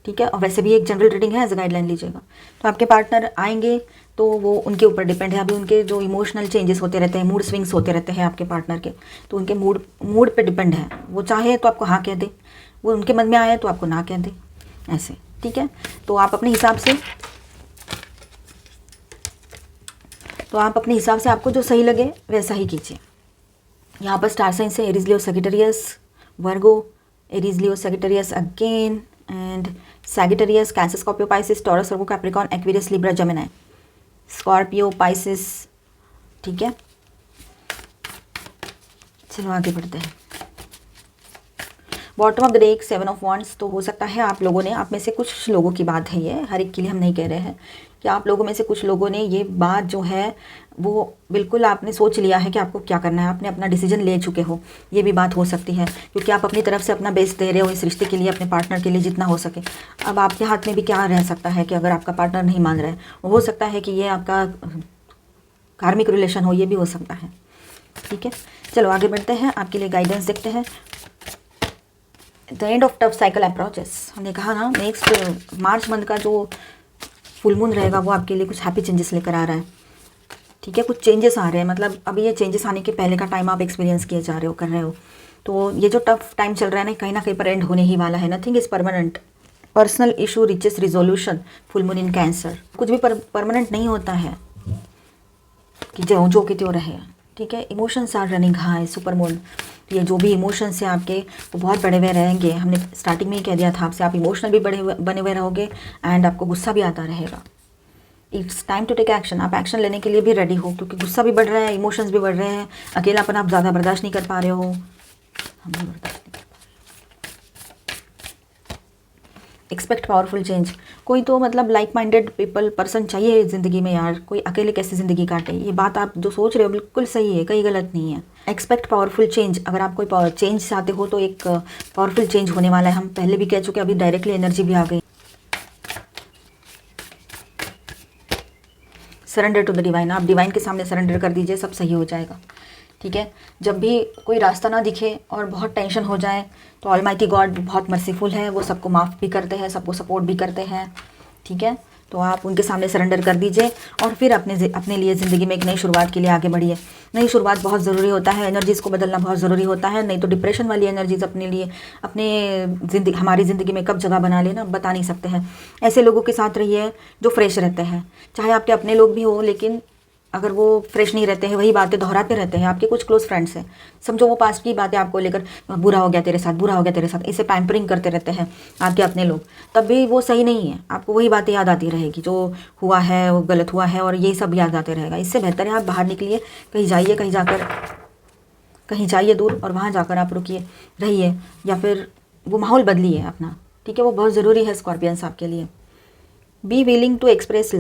ठीक है। और वैसे भी एक जनरल रीडिंग है, एज गाइडलाइन लीजिएगा। तो आपके पार्टनर आएंगे तो वो उनके ऊपर डिपेंड है, अभी उनके जो इमोशनल चेंजेस होते रहते हैं, मूड स्विंग्स होते रहते हैं आपके पार्टनर के, तो उनके मूड पे डिपेंड है। वो चाहे तो आपको हाँ कह दे, वो उनके मन में आए तो आपको ना कह दे, ऐसे, ठीक है। तो आप अपने हिसाब से आपको जो सही लगे वैसा ही कीजिए। यहाँ पर स्टार साइन से Aries Leo Sagittarius Virgo, Aries Leo Sagittarius again, and Sagittarius, cancer, Scorpio, Pisces, taurus, Virgo, Capricorn, Aquarius, Libra, Gemini. Scorpio, Pisces, ठीक है। चलो आगे बढ़ते हैं। Bottom of the deck 7 of wands. तो हो सकता है आप लोगों ने, आप में से कुछ लोगों की बात है ये, हर एक के लिए हम नहीं कह रहे हैं, कि आप लोगों में से कुछ लोगों ने ये बात जो है वो बिल्कुल आपने सोच लिया है कि आपको क्या करना है, आपने अपना डिसीजन ले चुके हो। ये भी बात हो सकती है, क्योंकि आप अपनी तरफ से अपना बेस्ट दे रहे हो इस रिश्ते के लिए, अपने पार्टनर के लिए जितना हो सके। अब आपके हाथ में भी क्या रह सकता है कि अगर आपका पार्टनर नहीं मान रहा है, हो सकता है कि ये आपका कार्मिक रिलेशन हो, ये भी हो सकता है, ठीक है। चलो आगे बढ़ते हैं, आपके लिए गाइडेंस देखते हैं। The end of tough cycle approaches. हमने कहा ना नेक्स्ट मार्च मंथ का जो फुल मून रहेगा वो आपके लिए कुछ हैप्पी चेंजेस लेकर आ रहा है, ठीक है। कुछ चेंजेस आ रहे हैं, मतलब अभी ये चेंजेस आने के पहले का टाइम आप एक्सपीरियंस किए जा रहे हो, कर रहे हो। तो ये जो टफ टाइम चल रहा है ना कहीं पर एंड होने ही वाला है। Nothing is permanent. Personal issue riches resolution. Full moon in cancer. कुछ भी परमानेंट नहीं होता है कि जो कि त्यों रहे, ठीक है। Emotions are running high. Super moon, ये जो भी इमोशंस हैं आपके वो बहुत बढ़े हुए रहेंगे। हमने स्टार्टिंग में ही कह दिया था आपसे, आप इमोशनल भी बने हुए रहोगे एंड आपको गुस्सा भी आता रहेगा। It's time to take action. आप एक्शन लेने के लिए भी रेडी हो, क्योंकि गुस्सा भी बढ़ रहा है, इमोशंस भी बढ़ रहे हैं, अकेलापन आप ज़्यादा बर्दाश्त नहीं कर पा रहे हो। हम भी बर्दाश्त नहीं कर पा रहे। Expect powerful change. कोई तो मतलब लाइक माइंडेड पर्सन चाहिए ज़िंदगी में यार, कोई अकेले कैसे ज़िंदगी काटे। ये बात आप जो सोच रहे हो बिल्कुल सही है, कहीं गलत नहीं है। Expect powerful change. अगर आप कोई चेंज चाहते हो तो एक पावरफुल चेंज होने वाला है। हम पहले भी कह चुके, अभी डायरेक्टली एनर्जी भी आ गई। Surrender to the divine. आप डिवाइन के सामने सरेंडर कर दीजिए, सब सही हो जाएगा, ठीक है। जब भी कोई रास्ता ना दिखे और बहुत टेंशन हो जाए तो ऑलमाइटी गॉड बहुत मर्सीफुल है, वो सबको माफ़ भी करते हैं, सबको सपोर्ट भी करते हैं, ठीक है। तो आप उनके सामने सरेंडर कर दीजिए और फिर अपने लिए ज़िंदगी में एक नई शुरुआत के लिए आगे बढ़िए। नई शुरुआत बहुत ज़रूरी होता है, एनर्जीज़ को बदलना बहुत ज़रूरी होता है, नहीं तो डिप्रेशन वाली एनर्जीज़ अपने लिए हमारी ज़िंदगी में कब जगह बना लेना बता नहीं सकते हैं। ऐसे लोगों के साथ रहिए जो फ्रेश रहते हैं, चाहे आपके अपने लोग भी हो, लेकिन अगर वो फ्रेश नहीं रहते हैं, वही बातें दोहराते रहते हैं। आपके कुछ क्लोज फ्रेंड्स हैं, समझो वो पास्ट की बातें आपको लेकर, बुरा हो गया तेरे साथ, बुरा हो गया तेरे साथ, इसे पैम्परिंग करते रहते हैं आपके अपने लोग, तब भी वो सही नहीं है। आपको वही बातें याद आती रहेगी, जो हुआ है वो गलत हुआ है और यही सब याद आते रहेगा। इससे बेहतर है आप बाहर निकलिए, कहीं जाइए दूर और वहाँ जाकर आप रुकिए, रहिए, या फिर वो माहौल बदलिए अपना, ठीक है। वो बहुत ज़रूरी है स्कॉर्पियंस आपके लिए। Be willing to express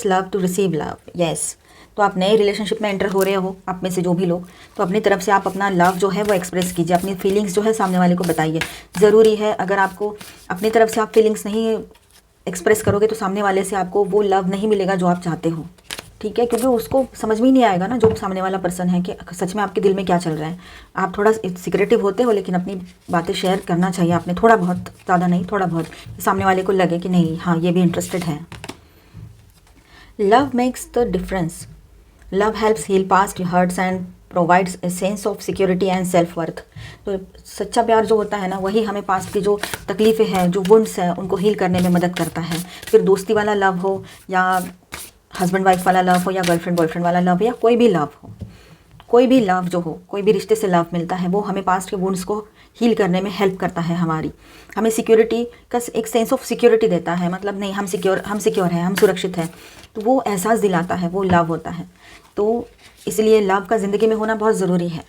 love to receive love. Yes, तो आप नए रिलेशनशिप में एंटर हो रहे हो, आप में से जो भी लोग, तो अपनी तरफ से आप अपना लव जो है वो एक्सप्रेस कीजिए, अपनी फीलिंग्स जो है सामने वाले को बताइए। ज़रूरी है, अगर आपको अपनी तरफ से आप फीलिंग्स नहीं एक्सप्रेस करोगे तो सामने वाले से आपको वो लव नहीं मिलेगा जो आप चाहते हो, ठीक है। क्योंकि उसको समझ में ही नहीं आएगा ना, जो सामने वाला पर्सन है, कि सच में आपके दिल में क्या चल रहा है। आप थोड़ा सिक्रेटिव होते हो, लेकिन अपनी बातें शेयर करना चाहिए आपने, थोड़ा बहुत, ज़्यादा नहीं, थोड़ा बहुत, सामने वाले को लगे कि नहीं हाँ ये भी इंटरेस्टेड है। Love makes the difference. Love helps heal past hurts and provides a sense of security and self worth. तो सच्चा प्यार जो होता है ना, वही हमें पास्ट की जो तकलीफ़ें हैं, जो वुंड्स हैं, उनको हील करने में मदद करता है। फिर दोस्ती वाला लव हो, या हस्बैंड वाइफ वाला लव हो, या गर्लफ्रेंड बॉयफ्रेंड वाला लव, या कोई भी लव हो, कोई भी लव जो हो, कोई भी रिश्ते से लव मिलता है, वो हमें पास्ट के वुंड्स को हील करने में हेल्प करता है। हमें सिक्योरिटी का एक सेंस ऑफ सिक्योरिटी देता है, मतलब नहीं हम सिक्योर हैं, हम सुरक्षित हैं, तो वो एहसास दिलाता है, वो लव होता है। तो इसलिए लव का ज़िंदगी में होना बहुत ज़रूरी है।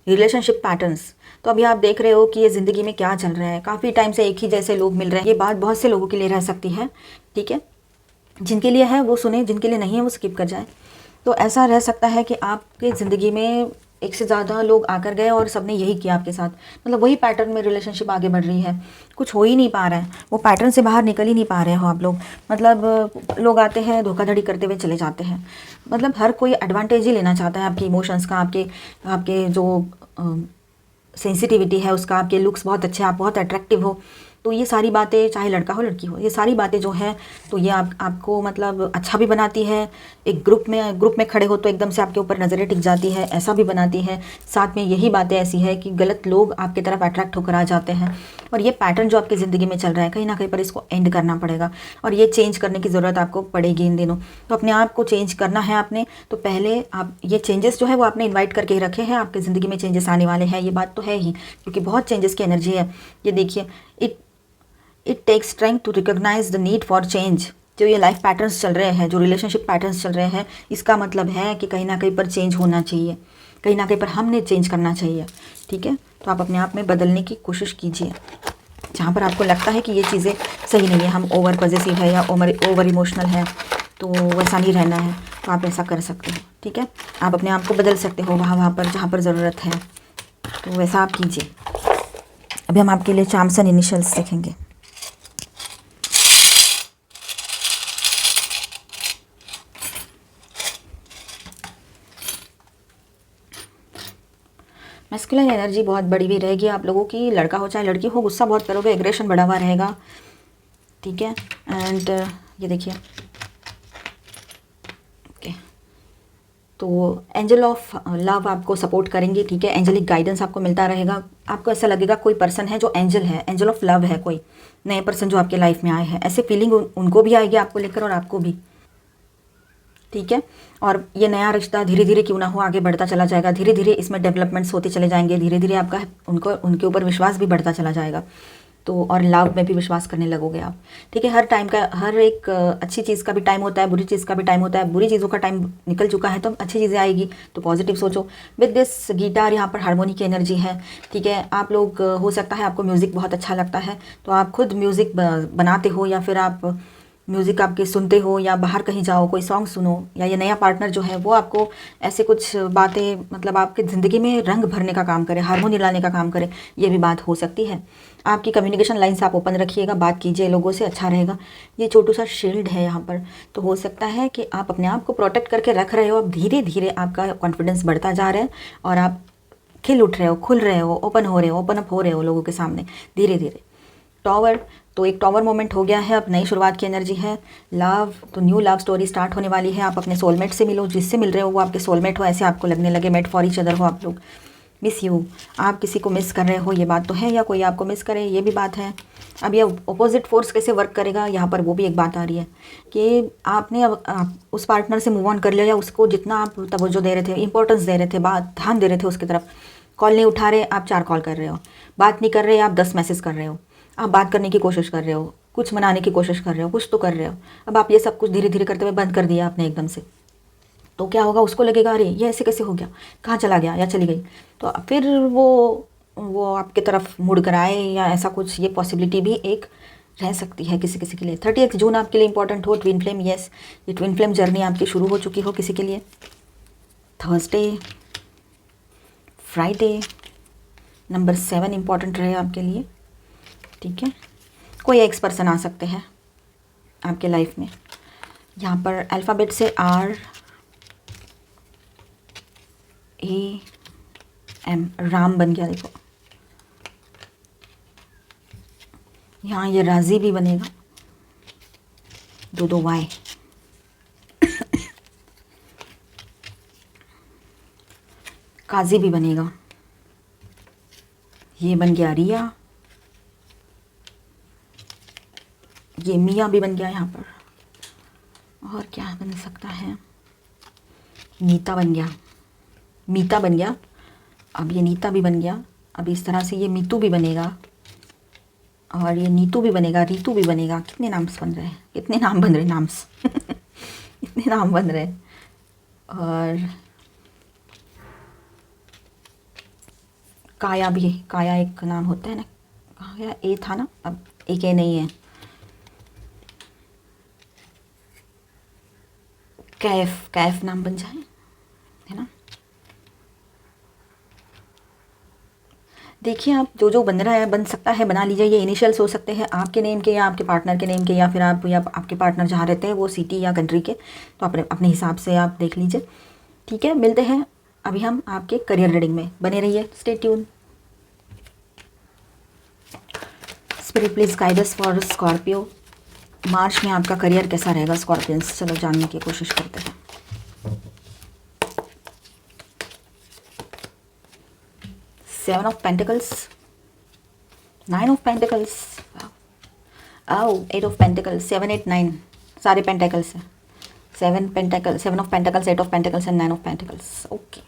रिलेशनशिप पैटर्न्स, तो अभी आप देख रहे हो कि ये ज़िंदगी में क्या चल रहा है, काफ़ी टाइम से एक ही जैसे लोग मिल रहे हैं। ये बात बहुत से लोगों के लिए रह सकती है, ठीक है। जिनके लिए है वो सुने, जिनके लिए नहीं है वो स्किप कर जाए। तो ऐसा रह सकता है कि आपके ज़िंदगी में एक से ज़्यादा लोग आकर गए और सबने यही किया आपके साथ, मतलब वही पैटर्न में रिलेशनशिप आगे बढ़ रही है, कुछ हो ही नहीं पा रहा है, वो पैटर्न से बाहर निकल ही नहीं पा रहे हो आप लोग। मतलब लोग आते हैं, धोखाधड़ी करते हुए चले जाते हैं, मतलब हर कोई एडवांटेज ही लेना चाहता है आपके इमोशंस का, आपके जो सेंसिटिविटी है उसका, आपके लुक्स बहुत अच्छे, आप बहुत अट्रैक्टिव हो। तो ये सारी बातें, चाहे लड़का हो लड़की हो, ये सारी बातें जो है तो ये आपको मतलब अच्छा भी बनाती है। एक ग्रुप में खड़े हो तो एकदम से आपके ऊपर नज़रें टिक जाती है, ऐसा भी बनाती है। साथ में यही बातें ऐसी है कि गलत लोग आपकी तरफ अट्रैक्ट होकर आ जाते हैं। और ये पैटर्न जो आपकी ज़िंदगी में चल रहा है, कहीं ना कहीं पर इसको एंड करना पड़ेगा, और ये चेंज करने की ज़रूरत आपको पड़ेगी इन दिनों। तो अपने आप को चेंज करना है आपने, तो पहले आप ये चेंजेस जो है वो आपने इन्वाइट करके रखे हैं। आपकी ज़िंदगी में चेंजेस आने वाले हैं, ये बात तो है ही, क्योंकि बहुत चेंजेस की एनर्जी है। ये देखिए, it takes strength to recognise the need for change. जो ये लाइफ पैटर्न्स चल रहे हैं, जो रिलेशनशिप पैटर्न्स चल रहे हैं, इसका मतलब है कि कहीं ना कहीं पर चेंज होना चाहिए, कहीं ना कहीं पर हमने चेंज करना चाहिए। ठीक है, तो आप अपने आप में बदलने की कोशिश कीजिए। जहाँ पर आपको लगता है कि ये चीज़ें सही नहीं है, हम ओवर पॉजेसिव है या ओवर इमोशनल है, तो वैसा नहीं रहना है, तो आप ऐसा कर सकते हो। ठीक है, आप अपने आप को बदल सकते हो वहाँ पर जहाँ पर ज़रूरत है, तो वैसा आप कीजिए। अभी हम आपके लिए चार्म्स एंड इनिशियल्स देखेंगे। मैस्कुलिन एनर्जी बहुत बड़ी भी रहेगी आप लोगों की, लड़का हो चाहे लड़की हो, गुस्सा बहुत करोगे, एग्रेशन बढ़ा हुआ रहेगा। ठीक है, एंड ये देखिए, ओके, तो एंजल ऑफ लव आपको सपोर्ट करेंगे। ठीक है, एंजलिक गाइडेंस आपको मिलता रहेगा। आपको ऐसा लगेगा कोई पर्सन है जो एंजल है, एंजल ऑफ लव है, कोई नए पर्सन जो आपके लाइफ में आए हैं, ऐसे फीलिंग उनको भी आएगी आपको लेकर और आपको भी। ठीक है, और ये नया रिश्ता धीरे धीरे क्यों ना हो आगे बढ़ता चला जाएगा, धीरे धीरे इसमें डेवलपमेंट्स होते चले जाएंगे, धीरे धीरे आपका उनके ऊपर विश्वास भी बढ़ता चला जाएगा, तो और लव में भी विश्वास करने लगोगे आप। ठीक है, हर टाइम का, हर एक अच्छी चीज़ का भी टाइम होता है, बुरी चीज़ का भी टाइम होता है। बुरी चीज़ों का टाइम निकल चुका है, तो अच्छी चीज़ें आएगी, तो पॉजिटिव सोचो। विद दिस गिटार यहाँ पर हारमोनी की एनर्जी है। ठीक है, आप लोग हो सकता है आपको म्यूज़िक बहुत अच्छा लगता है, तो आप खुद म्यूज़िक बनाते हो, या फिर आप म्यूज़िक आपके सुनते हो, या बाहर कहीं जाओ कोई सॉन्ग सुनो, या ये नया पार्टनर जो है वो आपको ऐसे कुछ बातें, मतलब आपकी ज़िंदगी में रंग भरने का काम करे, हार्मोनी लाने का काम करे, ये भी बात हो सकती है। आपकी कम्युनिकेशन लाइन्स आप ओपन रखिएगा, बात कीजिए लोगों से, अच्छा रहेगा। ये छोटू सा शील्ड है यहाँ पर, तो हो सकता है कि आप अपने आप को प्रोटेक्ट करके रख रहे हो, अब धीरे धीरे आपका कॉन्फिडेंस बढ़ता जा रहा है और आप खिल उठ रहे हो, खुल रहे हो, ओपन हो रहे हो, ओपन अप हो रहे हो लोगों के सामने धीरे धीरे। टॉवर, तो एक टॉवर मोमेंट हो गया है, अब नई शुरुआत की एनर्जी है। लव, तो न्यू लव स्टोरी स्टार्ट होने वाली है। आप अपने सोलमेट से मिलो, जिससे मिल रहे हो वो आपके सोलमेट हो, ऐसे आपको लगने लगे, मेट फॉर ईच अदर हो आप लोग। मिस यू, आप किसी को मिस कर रहे हो, ये बात तो है, या कोई आपको मिस करे, ये भी बात है। अब ये अपोजिट फोर्स कैसे वर्क करेगा यहाँ पर, वो भी एक बात आ रही है कि आपने अब आप उस पार्टनर से मूव ऑन कर लिया, या उसको जितना आप तवज्जो दे रहे थे, इंपॉर्टेंस दे रहे थे, बात ध्यान दे रहे थे उसकी तरफ, कॉल नहीं उठा रहे आप 4 कॉल कर रहे हो, बात नहीं कर रहे आप 10 मैसेज कर रहे हो, आप बात करने की कोशिश कर रहे हो, कुछ मनाने की कोशिश कर रहे हो, कुछ तो कर रहे हो। अब आप ये सब कुछ धीरे धीरे करते हुए बंद कर दिया आपने एकदम से, तो क्या होगा, उसको लगेगा अरे ये ऐसे कैसे हो गया, कहाँ चला गया या चली गई, तो फिर वो आपके तरफ मुड़ कर आए, या ऐसा कुछ, ये पॉसिबिलिटी भी एक रह सकती है किसी किसी के लिए। 30 जून आपके लिए इंपॉर्टेंट हो। ट्विन फ्लेम, यस, ये ट्विन फ्लेम जर्नी आपकी शुरू हो चुकी हो किसी के लिए। थर्सडे, फ्राइडे, नंबर 7 इंपॉर्टेंट रहे आपके लिए। ठीक है, कोई एक्स पर्सन आ सकते हैं आपके लाइफ में। यहाँ पर अल्फ़ाबेट से RAM, राम बन गया, देखो यहाँ ये राजी भी बनेगा, 2 Y, काजी भी बनेगा, ये बन गया रिया, ये मियाँ भी बन गया यहाँ पर, और क्या बन सकता है, नीता बन गया, मीता बन गया, अब ये नीता भी बन गया। अब इस तरह से ये मीतू भी बनेगा, और ये नीतू भी बनेगा, रीतू भी बनेगा। कितने नाम्स बन रहे हैं, कितने नाम बन रहे, नाम्स इतने नाम बन रहे हैं। और काया भी, काया एक नाम होता है ना, काया ए था ना, अब एक ए नहीं है। कैफ, कैफ नाम बन जाए, है ना। देखिए आप जो बन रहा है, बन सकता है, बना लीजिए। ये इनिशियल्स हो सकते हैं आपके नेम के, या आपके पार्टनर के नेम के, या फिर आप या आपके पार्टनर जहाँ रहते हैं वो सिटी या कंट्री के, तो अपने हिसाब से आप देख लीजिए। ठीक है, मिलते हैं अभी हम आपके करियर रीडिंग में, बने रहिए, stay tune. Spirit please guide us for Scorpio, मार्च में आपका करियर कैसा रहेगा स्कॉर्पियंस, चलो जानने की कोशिश करते हैं। Seven of Pentacles, 9 of Pentacles, Eight of Pentacles, 7, 8, 9, सारे पेंटेकल्स हैं। 7 of pentacles, 8 of pentacles and 9 of pentacles. Okay,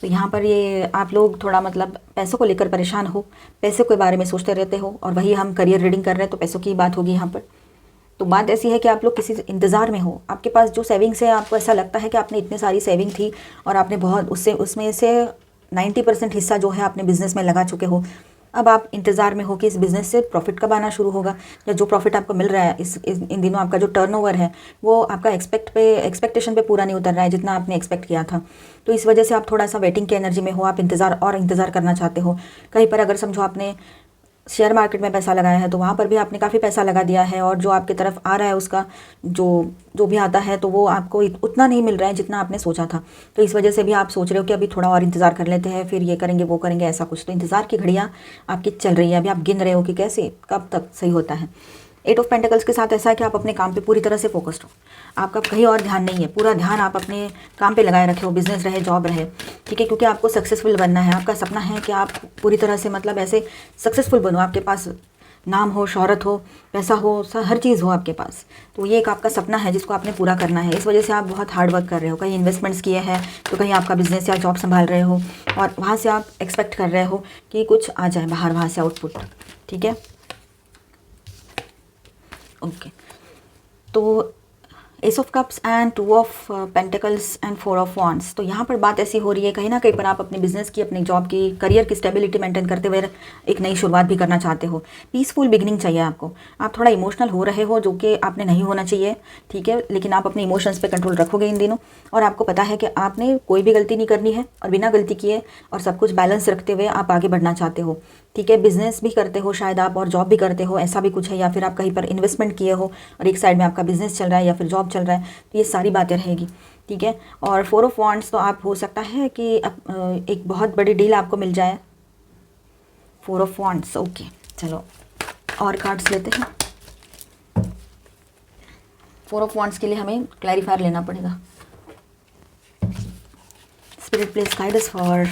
तो यहाँ पर ये आप लोग थोड़ा मतलब पैसों को लेकर परेशान हो, पैसे के बारे में सोचते रहते हो, और वही हम करियर रीडिंग कर रहे हैं तो पैसों की बात होगी यहाँ पर। तो बात ऐसी है कि आप लोग किसी इंतज़ार में हो, आपके पास जो सेविंग्स है आपको ऐसा लगता है कि आपने इतनी सारी सेविंग थी और आपने बहुत उसमें से 90% हिस्सा जो है आपने बिज़नेस में लगा चुके हो। अब आप इंतज़ार में हो कि इस बिज़नेस से प्रॉफिट कब आना शुरू होगा, या जो प्रॉफिट आपको मिल रहा है इन दिनों आपका जो टर्नओवर है वो आपका एक्सपेक्टेशन पे पूरा नहीं उतर रहा है जितना आपने एक्सपेक्ट किया था। तो इस वजह से आप थोड़ा सा वेटिंग की एनर्जी में हो, आप इंतज़ार करना चाहते हो। कहीं पर अगर समझो आपने शेयर मार्केट में पैसा लगाया है तो वहाँ पर भी आपने काफ़ी पैसा लगा दिया है, और जो आपकी तरफ आ रहा है उसका जो जो भी आता है तो वो आपको उतना नहीं मिल रहा है जितना आपने सोचा था। तो इस वजह से भी आप सोच रहे हो कि अभी थोड़ा और इंतज़ार कर लेते हैं, फिर ये करेंगे वो करेंगे ऐसा कुछ। तो इंतज़ार की घड़ियाँ आपकी चल रही है, अभी आप गिन रहे हो कि कैसे कब तक सही होता है। 8 ऑफ पेंटिकल्स के साथ ऐसा है कि आप अपने काम पे पूरी तरह से फोकस्ड हो, आपका कहीं और ध्यान नहीं है, पूरा ध्यान आप अपने काम पे लगाए रखे हो, बिजनेस रहे जॉब रहे, ठीक है, क्योंकि आपको सक्सेसफुल बनना है। आपका सपना है कि आप पूरी तरह से मतलब ऐसे सक्सेसफुल बनो, आपके पास नाम हो, शोहरत हो, पैसा हो, हर चीज़ हो आपके पास। तो ये एक आपका सपना है जिसको आपने पूरा करना है। इस वजह से आप बहुत हार्ड वर्क कर रहे हो, कहीं इन्वेस्टमेंट्स किए हैं तो कहीं आपका बिजनेस या जॉब संभाल रहे हो, और वहाँ से आप एक्सपेक्ट कर रहे हो कि कुछ आ जाए बाहर, वहाँ से आउटपुट, ठीक है। ओके, तो S of cups and 2 of pentacles and 4 of wands. तो यहाँ पर बात ऐसी हो रही है कहीं ना कहीं पर आप अपने बिजनेस की, अपनी जॉब की, करियर की स्टेबिलिटी मेंटेन करते हुए एक नई शुरुआत भी करना चाहते हो। पीसफुल बिगनिंग चाहिए आपको। आप थोड़ा इमोशनल हो रहे हो जो कि आपने नहीं होना चाहिए, ठीक है, लेकिन आप अपने इमोशंस पे कंट्रोल रखोगे इन दिनों, और आपको पता है कि आपने कोई भी गलती नहीं करनी है, और बिना गलती किए और सब कुछ बैलेंस रखते हुए आप आगे बढ़ना चाहते हो, ठीक है। बिजनेस भी करते हो शायद आप, और जॉब भी करते हो, ऐसा भी कुछ है, या फिर आप कहीं पर इन्वेस्टमेंट किए हो और एक साइड में आपका बिजनेस चल रहा है या फिर जॉब चल रहा है, तो ये सारी बातें रहेगी, ठीक है। और 4 ऑफ वॉन्ड्स, तो आप हो सकता है कि एक बहुत बड़ी डील आपको मिल जाए। 4 ऑफ वॉन्ड्स, ओके, चलो और कार्ड्स लेते हैं। 4 ऑफ वॉन्ड्स के लिए हमें क्लैरिफायर लेना पड़ेगा। Spirit please guide us for,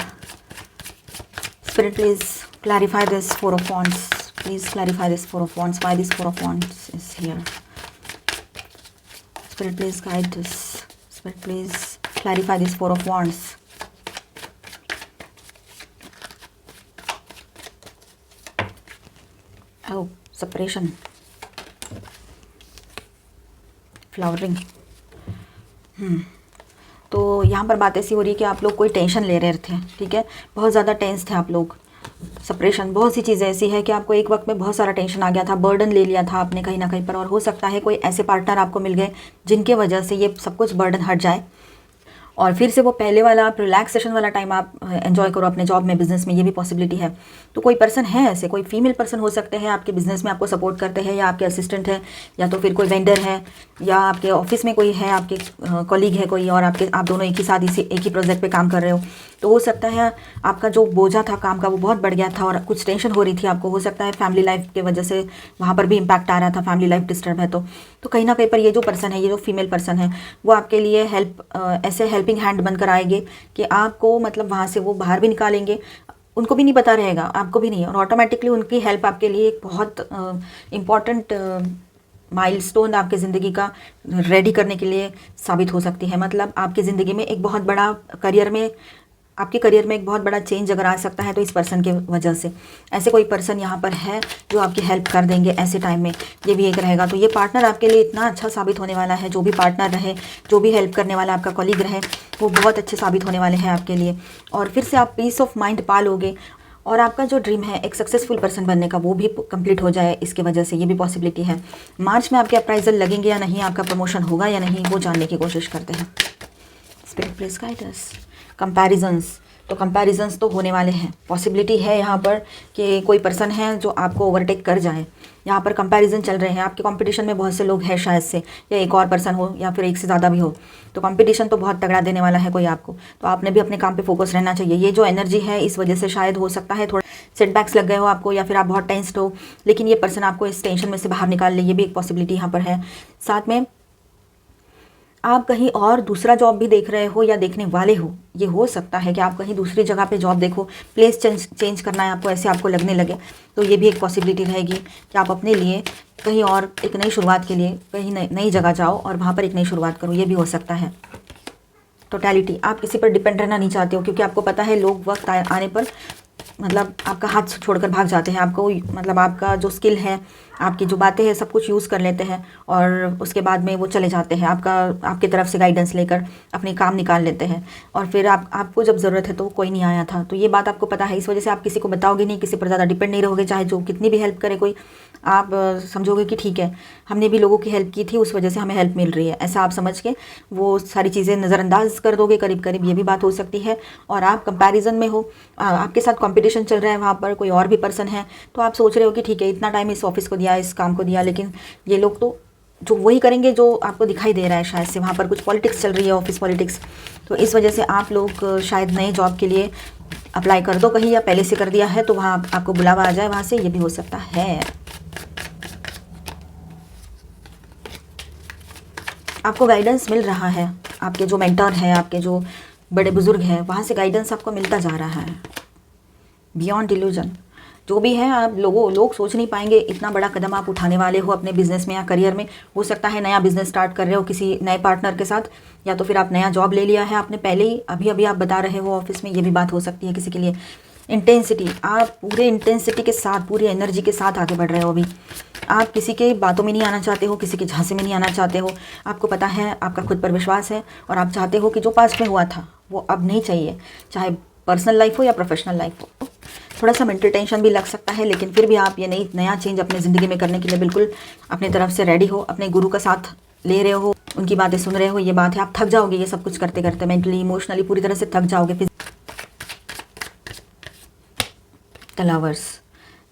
spirit please clarify this 4 of wands, please clarify this 4 of wands, why this 4 of wands is here. Spirit please guide this, Spirit please clarify this 4 of wands. Oh, separation, flowering. तो यहाँ पर बात ऐसी हो रही है कि आप लोग कोई टेंशन ले रहे थे, ठीक है, बहुत ज़्यादा टेंस थे आप लोग। सेपरेशन, बहुत सी चीज़ें ऐसी है कि आपको एक वक्त में बहुत सारा टेंशन आ गया था, बर्डन ले लिया था आपने कहीं ना कहीं पर, और हो सकता है कोई ऐसे पार्टनर आपको मिल गए जिनके वजह से ये सब कुछ बर्डन हट जाए, और फिर से वो पहले वाला आप रिलैक्सेशन वाला टाइम आप एंजॉय करो अपने जॉब में, बिजनेस में, ये भी पॉसिबिलिटी है। तो कोई पर्सन है ऐसे, कोई फीमेल पर्सन हो सकते हैं आपके बिजनेस में, आपको सपोर्ट करते हैं, या आपके असिस्टेंट है, या तो फिर कोई वेंडर है, या आपके ऑफिस में कोई है, आपके कॉलीग है कोई, और आप दोनों एक ही साथ एक ही प्रोजेक्ट पे काम कर रहे हो। तो हो सकता है आपका जो बोझा था काम का वो बहुत बढ़ गया था और कुछ टेंशन हो रही थी आपको, हो सकता है फैमिली लाइफ की वजह से वहाँ पर भी इम्पैक्ट आ रहा था, फैमिली लाइफ डिस्टर्ब है। तो कहीं ना कहीं पर ये जो पर्सन है, ये जो फीमेल पर्सन है, वो आपके लिए ऐसे हेल्पिंग हैंड बनकर आएंगे कि आपको मतलब वहाँ से वो बाहर भी निकालेंगे, उनको भी नहीं पता रहेगा, आपको भी नहीं, और ऑटोमेटिकली उनकी हेल्प आपके लिए एक बहुत इम्पॉर्टेंट माइलस्टोन आपके ज़िंदगी का रेडी करने के लिए साबित हो सकती है। मतलब आपकी ज़िंदगी में एक बहुत बड़ा आपके करियर में एक बहुत बड़ा चेंज अगर आ सकता है तो इस पर्सन के वजह से। ऐसे कोई पर्सन यहाँ पर है जो आपकी हेल्प कर देंगे ऐसे टाइम में, ये भी एक रहेगा। तो ये पार्टनर आपके लिए इतना अच्छा साबित होने वाला है, जो भी पार्टनर रहे, जो भी हेल्प करने वाला आपका कॉलीग रहे, वो बहुत अच्छे साबित होने वाले हैं आपके लिए। और फिर से आप पीस ऑफ माइंड पालोगे, और आपका जो ड्रीम है एक सक्सेसफुल पर्सन बनने का, वो भी कंप्लीट हो जाए इसके वजह से, ये भी पॉसिबिलिटी है। मार्च में आपके अप्राइजल लगेंगे या नहीं, आपका प्रमोशन होगा या नहीं, वो जानने की कोशिश करते हैं। Spirit please guide us. Comparisons, तो कंपैरिजंस तो होने वाले हैं, पॉसिबिलिटी है यहाँ पर कि कोई पर्सन है जो आपको ओवरटेक कर जाए। यहाँ पर कंपैरिजन चल रहे हैं, आपके कंपटीशन में बहुत से लोग हैं शायद से, या एक और पर्सन हो या फिर एक से ज़्यादा भी हो। तो कंपटीशन तो बहुत तगड़ा देने वाला है कोई आपको, तो आपने भी अपने काम पे फोकस रहना चाहिए। ये जो एनर्जी है इस वजह से शायद हो सकता है थोड़ा सेटबैक्स लग गए हो आपको, या फिर आप बहुत टेंस्ड हो, लेकिन ये पर्सन आपको इस टेंशन में से बाहर निकाल ले, ये भी एक पॉसिबिलिटी यहाँ पर है। साथ में आप कहीं और दूसरा जॉब भी देख रहे हो या देखने वाले हो, ये हो सकता है कि आप कहीं दूसरी जगह पे जॉब देखो, प्लेस चेंज करना है आपको, ऐसे आपको लगने लगे, तो ये भी एक पॉसिबिलिटी रहेगी कि आप अपने लिए कहीं और एक नई शुरुआत के लिए कहीं नई जगह जाओ और वहाँ पर एक नई शुरुआत करो, ये भी हो सकता है। टोटलिटी, आप किसी पर डिपेंड रहना नहीं चाहते हो, क्योंकि आपको पता है लोग वक्त आने पर मतलब आपका हाथ छोड़कर भाग जाते हैं। आपको मतलब आपका जो स्किल है, आपकी जो बातें हैं, सब कुछ यूज़ कर लेते हैं और उसके बाद में वो चले जाते हैं, आपकी तरफ से गाइडेंस लेकर अपने काम निकाल लेते हैं, और फिर आपको जब ज़रूरत है तो कोई नहीं आया था। तो ये बात आपको पता है, इस वजह से आप किसी को बताओगे नहीं, किसी पर ज़्यादा डिपेंड नहीं रहोगे, चाहे जो कितनी भी हेल्प करे कोई, आप समझोगे कि ठीक है हमने भी लोगों की हेल्प की थी, उस वजह से हमें हेल्प मिल रही है, ऐसा आप समझ के वो सारी चीज़ें नज़रअंदाज कर दोगे करीब करीब, ये भी बात हो सकती है। और आप कंपैरिजन में हो, आपके साथ कंपटीशन चल रहा है, वहाँ पर कोई और भी पर्सन है, तो आप सोच रहे हो कि ठीक है इतना टाइम इस ऑफिस को दिया, इस काम को दिया, लेकिन ये लोग तो जो वही करेंगे जो आपको दिखाई दे रहा है, शायद से वहाँ पर कुछ पॉलिटिक्स चल रही है, ऑफिस पॉलिटिक्स। तो इस वजह से आप लोग शायद नए जॉब के लिए अप्लाई कर दो कहीं, या पहले से कर दिया है तो वहाँ आपको बुलावा आ जाए वहाँ से, ये भी हो सकता है। आपको गाइडेंस मिल रहा है, आपके जो मेंटर है, आपके जो बड़े बुजुर्ग हैं, वहाँ से गाइडेंस आपको मिलता जा रहा है। बियॉन्ड डिल्यूजन जो भी है, आप लोग सोच नहीं पाएंगे इतना बड़ा कदम आप उठाने वाले हो अपने बिजनेस में या करियर में। हो सकता है नया बिजनेस स्टार्ट कर रहे हो किसी नए पार्टनर के साथ, या तो फिर आप नया जॉब ले लिया है आपने पहले ही, अभी अभी आप बता रहे हो ऑफिस में, ये भी बात हो सकती है किसी के लिए। इंटेंसिटी, आप पूरे इंटेंसिटी के साथ, पूरी एनर्जी के साथ आगे बढ़ रहे हो अभी। आप किसी के बातों में नहीं आना चाहते हो, किसी के झांसे में नहीं आना चाहते हो। आपको पता है, आपका खुद पर विश्वास है, और आप चाहते हो कि जो पास्ट में हुआ था वो अब नहीं चाहिए, चाहे पर्सनल लाइफ हो या प्रोफेशनल लाइफ हो। थोड़ा सा मेंटल टेंशन भी लग सकता है, लेकिन फिर भी आप ये नया चेंज अपनी ज़िंदगी में करने के लिए बिल्कुल अपनी तरफ से रेडी हो। अपने गुरु का साथ ले रहे हो, उनकी बातें सुन रहे हो, ये बात है। आप थक जाओगे ये सब कुछ करते करते, मेंटली इमोशनली पूरी तरह से थक जाओगे। फिर द लवर्स,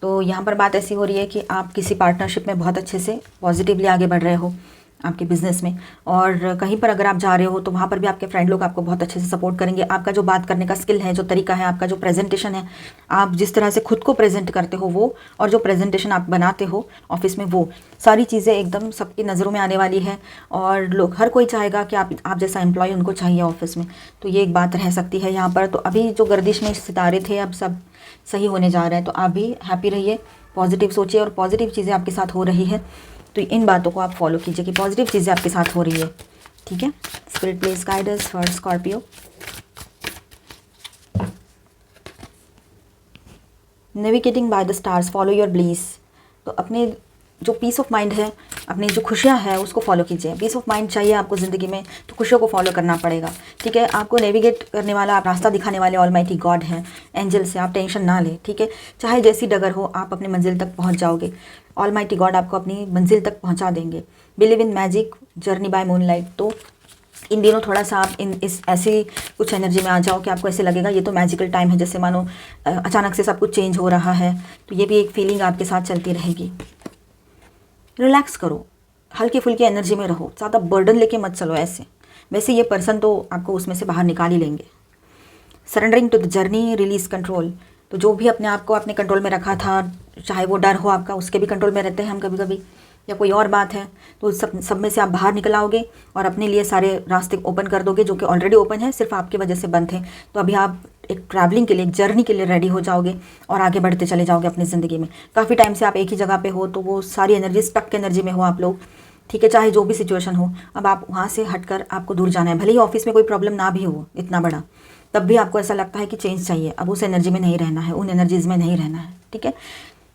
तो यहाँ पर बात ऐसी हो रही है कि आप किसी पार्टनरशिप में बहुत अच्छे से पॉजिटिवली आगे बढ़ रहे हो आपके बिज़नेस में, और कहीं पर अगर आप जा रहे हो तो वहाँ पर भी आपके फ्रेंड लोग आपको बहुत अच्छे से सपोर्ट करेंगे। आपका जो बात करने का स्किल है, जो तरीका है, आपका जो प्रेजेंटेशन है, आप जिस तरह से खुद को प्रेजेंट करते हो वो, और जो प्रेजेंटेशन आप बनाते हो ऑफिस में, वो सारी चीज़ें एकदम सबकी नज़रों में आने वाली है, और लोग हर कोई चाहेगा कि आप जैसा एम्प्लॉय उनको चाहिए ऑफिस में। तो ये एक बात रह सकती है यहाँ पर। तो अभी जो गर्दिश में सितारे थे, अब सब सही होने जा रहा है। तो आप भी हैप्पी रहिए, पॉजिटिव सोचिए, और पॉजिटिव चीज़ें आपके साथ हो रही है तो इन बातों को आप फॉलो कीजिए कि पॉजिटिव चीज़ें आपके साथ हो रही है। ठीक है, spirit please guide us for Scorpio. Navigating by the stars, follow your bliss. तो अपने जो पीस ऑफ माइंड है, अपनी जो खुशियाँ हैं उसको फॉलो कीजिए। पीस ऑफ माइंड चाहिए आपको ज़िंदगी में, तो खुशियों को फॉलो करना पड़ेगा। ठीक है, आपको नेविगेट करने वाला, रास्ता दिखाने वाले ऑलमाइटी गॉड है, एंजल से। आप टेंशन ना लें, ठीक है, चाहे जैसी डगर हो आप अपनी मंजिल तक पहुंच जाओगे। ऑलमाइटी गॉड आपको अपनी मंजिल तक पहुंचा देंगे। Believe in magic, journey by moonlight. तो इन दिनों थोड़ा सा आप इस ऐसी कुछ एनर्जी में आ जाओ कि आपको ऐसे लगेगा ये तो मैजिकल टाइम है, जैसे मानो अचानक से सब कुछ चेंज हो रहा है। तो ये भी एक फीलिंग आपके साथ चलती रहेगी। रिलैक्स करो, हल्की फुल्की एनर्जी में रहो, ज़्यादा बर्डन लेके मत चलो ऐसे। वैसे ये पर्सन तो आपको उसमें से बाहर निकाल ही लेंगे। Surrendering to the journey, release control. तो जो भी अपने आप को अपने कंट्रोल में रखा था, चाहे वो डर हो आपका, उसके भी कंट्रोल में रहते हैं हम कभी कभी, या कोई और बात है, तो सब में से आप बाहर निकल आओगे और अपने लिए सारे रास्ते ओपन कर दोगे जो कि ऑलरेडी ओपन है, सिर्फ आपकी वजह से बंद थे। तो अभी आप एक ट्रैवलिंग के लिए, एक जर्नी के लिए रेडी हो जाओगे और आगे बढ़ते चले जाओगे अपनी ज़िंदगी में। काफ़ी टाइम से आप एक ही जगह पे हो, तो वो सारी एनर्जी, स्टक एनर्जी में हो आप लोग। ठीक है, चाहे जो भी सिचुएशन हो, अब आप वहाँ से हटकर आपको दूर जाना है। भले ही ऑफिस में कोई प्रॉब्लम ना भी हो इतना बड़ा, तब भी आपको ऐसा लगता है कि चेंज चाहिए, अब उस एनर्जी में नहीं रहना है, उन एनर्जीज़ में नहीं रहना है। ठीक है,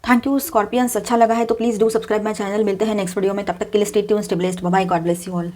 थैंक यू स्कॉर्पियंस। अच्छा लगा है तो please do subscribe my channel. मिलते हैं नेक्स्ट वीडियो में, तब तक के लिए stay tuned, stay blessed, bye bye, God bless you all.